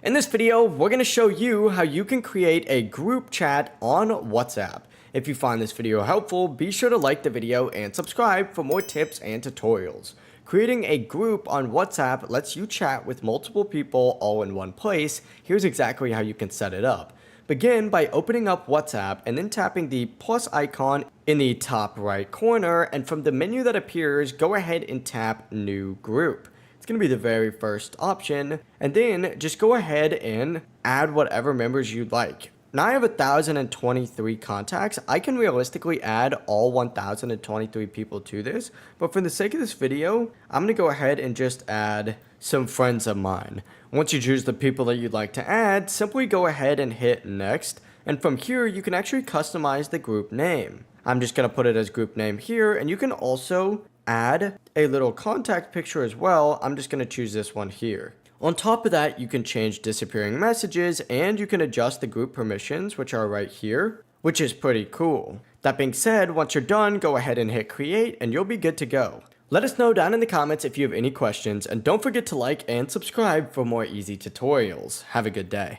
In this video, we're going to show you how you can create a group chat on WhatsApp. If you find this video helpful, be sure to like the video and subscribe for more tips and tutorials. Creating a group on WhatsApp lets you chat with multiple people all in one place. Here's exactly how you can set it up. Begin by opening up WhatsApp and then tapping the plus icon in the top right corner, and from the menu that appears, go ahead and tap New Group. It's going to be the very first option, and then just go ahead and add whatever members you'd like. Now I have 1,023 contacts. I can realistically add all 1,023 people to this, but for the sake of this video, I'm going to go ahead and just add some friends of mine. Once you choose the people that you'd like to add, simply go ahead and hit next, and from here you can actually customize the group name. I'm just going to put it as group name here, and you can also add a little contact picture as well. I'm just going to choose this one here. On top of that, you can change disappearing messages and you can adjust the group permissions, which are right here, which is pretty cool. That being said, once you're done, go ahead and hit create and you'll be good to go. Let us know down in the comments if you have any questions, and don't forget to like and subscribe for more easy tutorials. Have a good day.